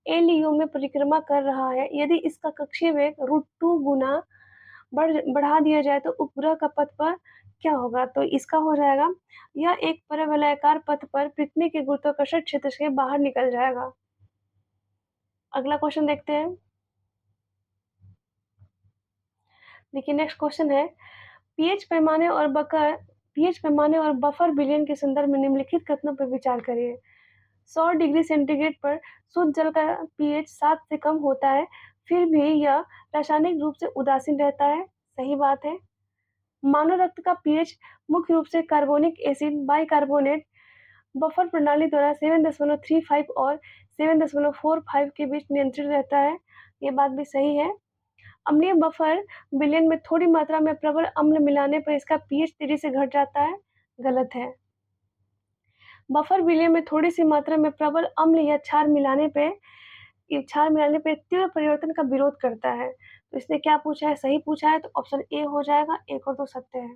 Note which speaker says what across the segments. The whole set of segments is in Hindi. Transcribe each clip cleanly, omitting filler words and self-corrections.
Speaker 1: ए लियो में परिक्रमा कर रहा है, यदि इसका कक्षीय वेग √2 गुना बढ़ा दिया जाए तो उपग्रह का पथ पर क्या होगा? तो इसका हो जाएगा, यह एक परवलयाकार पथ पर पृथ्वी के गुरुत्वाकर्षण क्षेत्र से बाहर निकल जाएगा। अगला क्वेश्चन देखते हैं। देखिए नेक्स्ट क्वेश्चन है, पीएच पैमाने और बफर बिलियन के संदर्भ में निम्नलिखित कथनों पर विचार करिए। 100 डिग्री सेंटीग्रेड पर शुद्ध जल का पीएच 7 से कम होता है, फिर भी यह रासायनिक रूप से उदासीन रहता है। सही बात है। मानव रक्त का पीएच मुख्य रूप से कार्बोनिक एसिड बाइकार्बोनेट बफर प्रणाली द्वारा 7.35 और 7.45 के बीच नियंत्रित रहता है। ये बात भी सही है। अम्लीय बफर विलयन में थोड़ी मात्रा में प्रबल अम्ल मिलाने पर इसका पीएच तेजी से घट जाता है। गलत है। बफर विलयन में थोड़ी सी मात्रा में प्रबल अम्ल या क्षार मिलाने पे तीव्र परिवर्तन का विरोध करता है। तो इसने क्या पूछा है? सही पूछा है, तो ऑप्शन ए हो जाएगा। एक और दो सत्य है।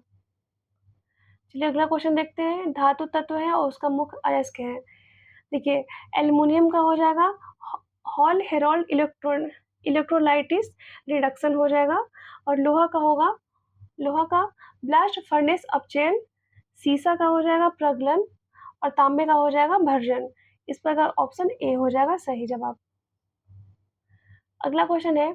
Speaker 1: चलिए अगला क्वेश्चन देखते हैं। धातु तत्व है और उसका मुख्य अयस्क है। देखिए एल्युमिनियम का हो जाएगा हॉल हेरोल्ड इलेक्ट्रोलाइटिस रिडक्शन हो जाएगा, और लोहा का ब्लास्ट फर्नेस अपचयन, सीसा का हो जाएगा प्रगलन, और तांबे का हो जाएगा भर्जन। इस प्रकार ऑप्शन ए हो जाएगा सही जवाब। अगला क्वेश्चन है,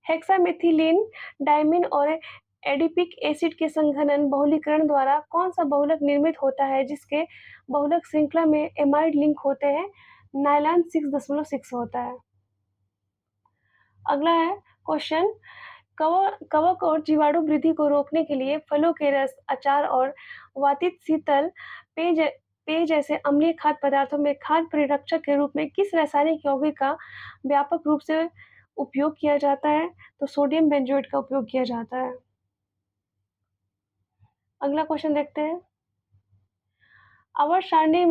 Speaker 1: हेक्सामेथिलीन डाइमीन और एडिपिक एसिड के संघनन बहुलीकरण द्वारा कौन सा बहुलक निर्मित होता है जिसके बहुलक श्रृंखला में एमाइड लिंक होते हैं? नाइलॉन 6.6 होता है। अगला है क्वेश्चन, कवक और जीवाणु वृद्धि को रोकने के लिए फलों के रस, अचार और वातित शीतल पेय जैसे अम्लीय खाद्य पदार्थों में खाद्य परिरक्षक के रूप में किस रासायनिक यौगिक का व्यापक रूप से उपयोग किया जाता है? तो सोडियम बेंजोएट का उपयोग किया जाता है। अगला क्वेश्चन देखते हैं। आवर्त सारणी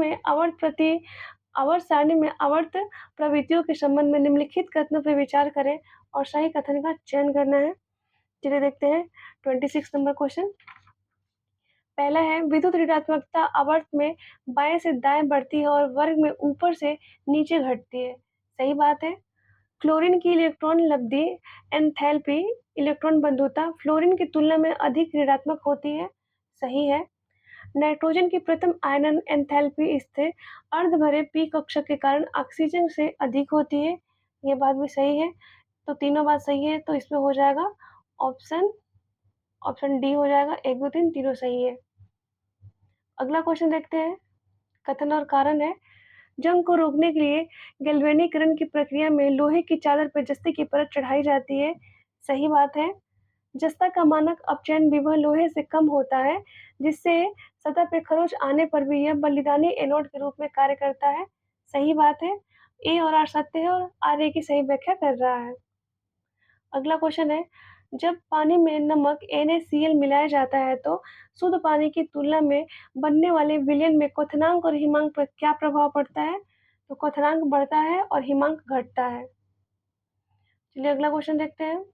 Speaker 1: में आवर्त प्रवृत्तियों के संबंध में निम्नलिखित कथनों पर विचार करें और सही कथन का चयन करना है। चलिए देखते हैं 26 नंबर क्वेश्चन। पहला है, विद्युत ऋणात्मकता आवर्त में बाएं से दाएं बढ़ती है और वर्ग में ऊपर से नीचे घटती है। सही बात है। क्लोरीन की इलेक्ट्रॉन लब्धि एंथैल्पी इलेक्ट्रॉन बंधुता फ्लोरीन की तुलना में अधिक ऋणात्मक होती है। सही है। नाइट्रोजन की प्रथम आयनन एंथैल्पी स्थिर अर्धभरे पी कक्षक के कारण ऑक्सीजन से अधिक होती है। ये बात भी सही है। तो तीनों बात सही है, तो इसमें हो जाएगा ऑप्शन डी हो जाएगा। 1 2 3 तीनों सही है। अगला क्वेश्चन देखते हैं। कथन और कारण है, जंग को रोकने के लिए गैल्वेनीकरण की प्रक्रिया में लोहे की चादर पर जस्ते की परत चढ़ाई जाती है। सही बात है। जस्ता का मानक अपचयन विभव लोहे से कम होता है, जिससे सतह पे खरोंच आने पर भी यह बलिदानी एनोड के रूप में कार्य करता है। सही बात है। ए और आर सत्य है और आर ए की सही व्याख्या कर रहा है। अगला क्वेश्चन है, जब पानी में नमक NaCl मिलाया जाता है तो शुद्ध पानी की तुलना में बनने वाले विलयन में क्वथनांक और हिमांक पर क्या प्रभाव पड़ता है? तो क्वथनांक बढ़ता है और हिमांक घटता है। चलिए अगला क्वेश्चन देखते हैं।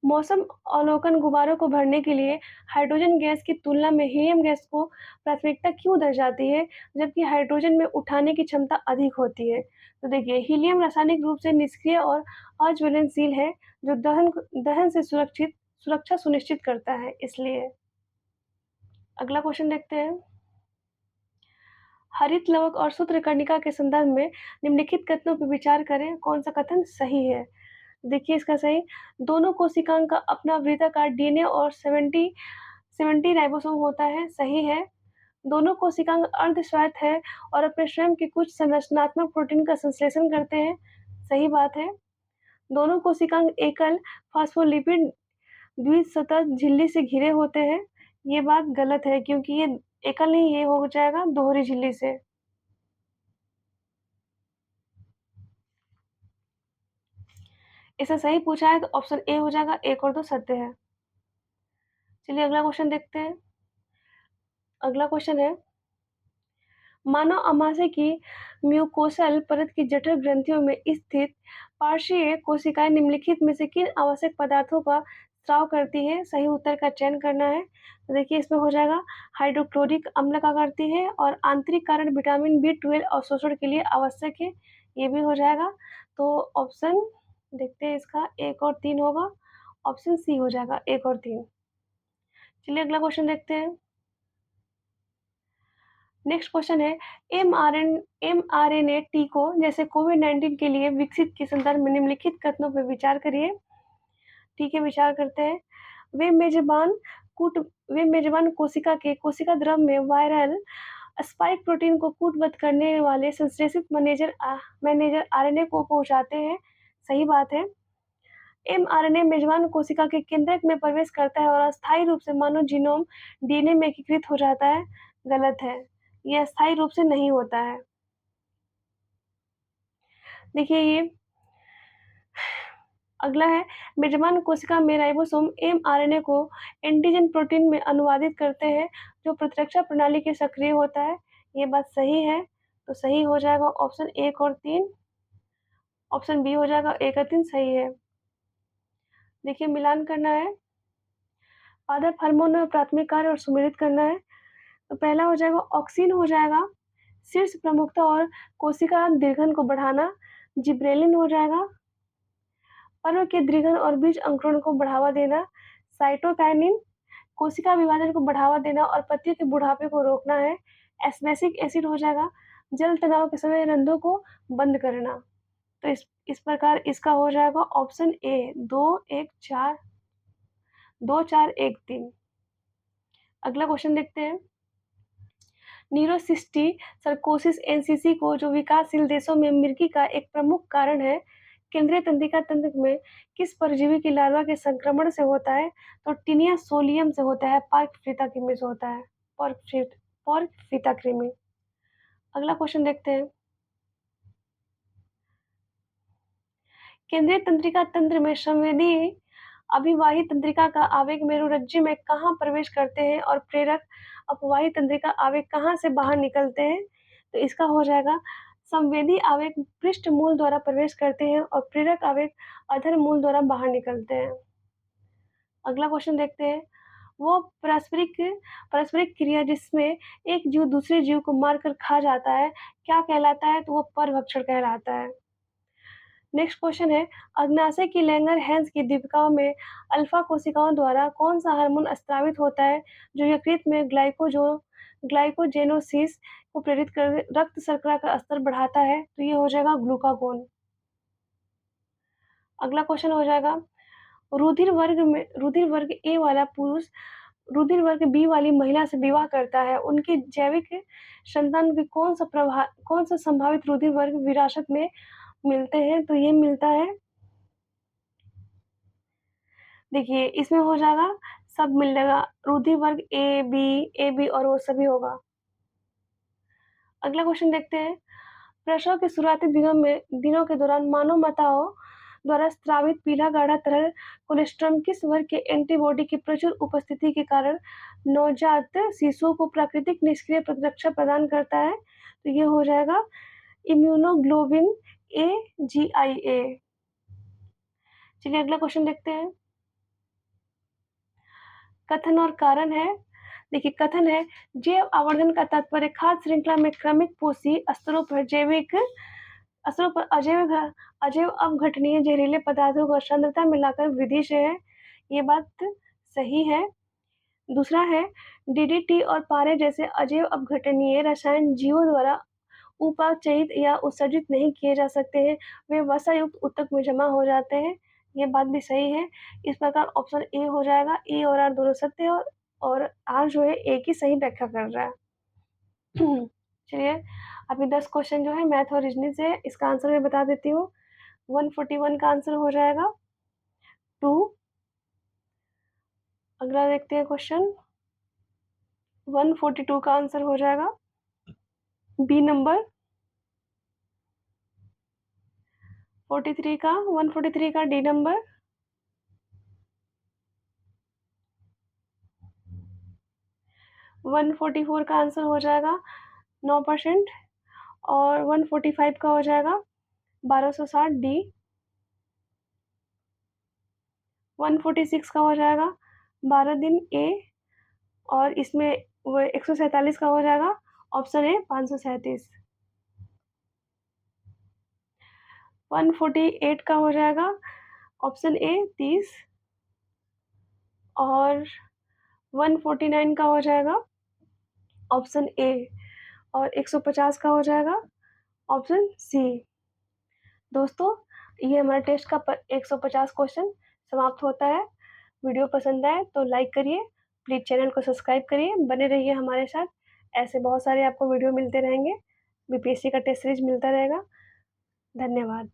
Speaker 1: मौसम अवलोकन गुब्बारों को भरने के लिए हाइड्रोजन गैस की तुलना में हीलियम गैस को प्राथमिकता क्यों दी जाती है, जबकि हाइड्रोजन में उठाने की क्षमता अधिक होती है? तो देखिए हीलियम रासायनिक रूप से निष्क्रिय और अज्वलनशील है, जो दहन से सुरक्षा सुनिश्चित करता है, इसलिए। अगला क्वेश्चन देखते हैं। हरित लवक और सूत्रकर्णिका के संदर्भ में निम्नलिखित कथनों पर विचार करें, कौन सा कथन सही है? देखिए इसका सही, दोनों कोशिकांग का अपना वृत्ताकार डीएनए और 70 राइबोसोम होता है। सही है। दोनों कोशिकांग अर्धस्वायत्त है और अपने स्वयं के कुछ संरचनात्मक प्रोटीन का संश्लेषण करते हैं। सही बात है। दोनों कोशिकांग एकल फास्फोलिपिड द्विसतह झिल्ली से घिरे होते हैं। ये बात गलत है, क्योंकि ये एकल नहीं, ये हो जाएगा दोहरी झिल्ली से। इसे सही पूछा है तो ऑप्शन ए हो जाएगा। 1 और 2 सत्य है। चलिए अगला क्वेश्चन देखते हैं। अगला क्वेश्चन है, मानव अमाशय की म्यूकोसल परत की जठर ग्रंथियों में स्थित पार्श्वीय कोशिकाएं निम्नलिखित में से किन आवश्यक पदार्थों का स्राव करती है? सही उत्तर का चयन करना है। तो देखिए इसमें हो जाएगा हाइड्रोक्लोरिक अम्ल का करती है और आंतरिक कारण विटामिन B12 अवशोषण के लिए आवश्यक है, ये भी हो जाएगा। तो ऑप्शन देखते हैं इसका 1 और 3 होगा, ऑप्शन सी हो जाएगा 1 और 3। चलिए अगला क्वेश्चन देखते हैं। नेक्स्ट क्वेश्चन है mRNA टीकों जैसे कोविड-19 के लिए विकसित के संदर्भ में निम्नलिखित कथनों पर विचार करिए। ठीक है, विचार करते हैं। वे मेजबान कोशिका के कोशिका द्रव में वायरल स्पाइक प्रोटीन को कूटबद्ध करने वाले संश्लेषित मैनेजर आरएनए को पहुंचाते हैं। सही बात है। mRNA मेजबान कोशिका के केंद्रक में प्रवेश करता है और अस्थायी रूप से मानव जीनोम डीएनए में एकीकृत हो जाता है। गलत है, यह अस्थायी रूप से नहीं होता है। देखिए ये अगला है, मेजबान कोशिका में राइबोसोम mRNA को एंटीजन प्रोटीन में अनुवादित करते हैं जो प्रतिरक्षा प्रणाली के सक्रिय होता है। ये बात सही है, तो सही हो जाएगा ऑप्शन 1 और 3। ऑप्शन बी हो जाएगा 1 और 3 सही है। देखिए मिलान करना है, पादप हार्मोन और प्राथमिक कार्य और सुमेलित करना है। तो पहला हो जाएगा ऑक्सिन हो जाएगा शीर्ष प्रमुखता और कोशिका दीर्घन को बढ़ाना। जिब्रेलिन हो जाएगा पर्व के दीर्घन और बीज अंकुरण को बढ़ावा देना। साइटोकाइनिन कोशिका विभाजन को बढ़ावा देना और पत्तियों के बुढ़ापे को रोकना है। एस्बेसिक एसिड हो जाएगा जल तनाव के समय रंध्रों को बंद करना। तो इस प्रकार इसका हो जाएगा ऑप्शन ए 2-4-1-3। अगला क्वेश्चन देखते हैं। न्यूरोसिस्टिसरकोसिस एनसीसी को जो विकासशील देशों में मृगी का एक प्रमुख कारण है, केंद्रीय तंत्रिका तंत्र में किस परजीवी की लार्वा के संक्रमण से होता है? तो टीनिया सोलियम से होता है, पर्क फीता कृमि से होता है। पर्क फीता कृमि। अगला क्वेश्चन देखते हैं। केंद्रीय तंत्रिका तंत्र में संवेदी अभिवाही तंत्रिका का आवेग मेरुरज्जु में कहाँ प्रवेश करते हैं और प्रेरक अपवाही तंत्रिका आवेग कहाँ से बाहर निकलते हैं? तो इसका हो जाएगा संवेदी आवेग पृष्ठ मूल द्वारा प्रवेश करते हैं और प्रेरक आवेग अधर मूल द्वारा बाहर निकलते हैं। अगला क्वेश्चन देखते हैं। वो पारस्परिक क्रिया जिसमें एक जीव दूसरे जीव को मारकर खा जाता है क्या कहलाता है? तो वो परभक्षण कहलाता है। नेक्स्ट क्वेश्चन है, अग्नाशय की लैंगर-हैंस की दीपिकाओं में अल्फा कोशिकाओं द्वारा कौन सा हार्मोन स्रावित होता है जो यकृत में ग्लाइकोजेनोसिस को प्रेरित कर रक्त शर्करा का स्तर बढ़ाता है? तो ये हो जाएगा ग्लूकागोन। अगला क्वेश्चन हो जाएगा, रुधिर वर्ग ए वाला पुरुष रुधिर वर्ग बी वाली महिला से विवाह करता है, उनके जैविक संतान को कौन सा संभावित रुधिर वर्ग विरासत में मिलते हैं? तो ये मिलता है, देखिए इसमें हो जाएगा सब मिल जाएगा, रुधिर वर्ग ए बी और वो सभी होगा। अगला क्वेश्चन देखते हैं। प्रसव के शुरुआती दिनों के दौरान मानव माताओं द्वारा स्रावित पीला गाढ़ा तरल कोलेस्ट्रॉम किस वर्ग के एंटीबॉडी की प्रचुर उपस्थिति के कारण नवजात शिशुओं को प्राकृतिक निष्क्रिय प्रतिरक्षा प्रदान करता है? तो ये हो जाएगा इम्यूनोग्लोबिन GIA। चलिए अगला क्वेश्चन देखते हैं। कथन और कारण है। देखिए कथन है, जैव आवर्धन का तात्पर्य खाद्य श्रृंखला में क्रमिक पोषी स्तरों पर अजैव अपघटनीय जहरीले पदार्थों को सांद्रता में लाकर वृद्धि से है। ये बात सही है। दूसरा है, DDT और पारे जैसे अजैव अपघटनीय रसायन जीवों द्वारा उपापचयित या उत्सर्जित नहीं किए जा सकते हैं, वे वसायुक्त ऊतक में जमा हो जाते हैं। ये बात भी सही है। इस प्रकार ऑप्शन ए हो जाएगा। ए और आर दोनों सत्य है और आर जो है ए की सही व्याख्या कर रहा है। चलिए अभी 10 क्वेश्चन जो है मैथ और रीजनिंग से, इसका आंसर मैं बता देती हूँ। 141 का आंसर हो जाएगा 2। अगला देखते हैं क्वेश्चन। 142 का आंसर हो जाएगा बी नंबर। 143 का डी नंबर। 144 का आंसर हो जाएगा 9% और 145 का हो जाएगा 1260 डी। 146 का हो जाएगा 12 दिन ए, और इसमें वो 147 का हो जाएगा ऑप्शन ए 537। 148 का हो जाएगा ऑप्शन ए 30, और 149 का हो जाएगा ऑप्शन ए, और 150 का हो जाएगा ऑप्शन सी। दोस्तों, ये हमारा टेस्ट का 150 क्वेश्चन समाप्त होता है। वीडियो पसंद आए तो लाइक करिए, प्लीज़ चैनल को सब्सक्राइब करिए, बने रहिए हमारे साथ। ऐसे बहुत सारे आपको वीडियो मिलते रहेंगे, बीपीएससी का टेस्ट सीरीज मिलता रहेगा। धन्यवाद।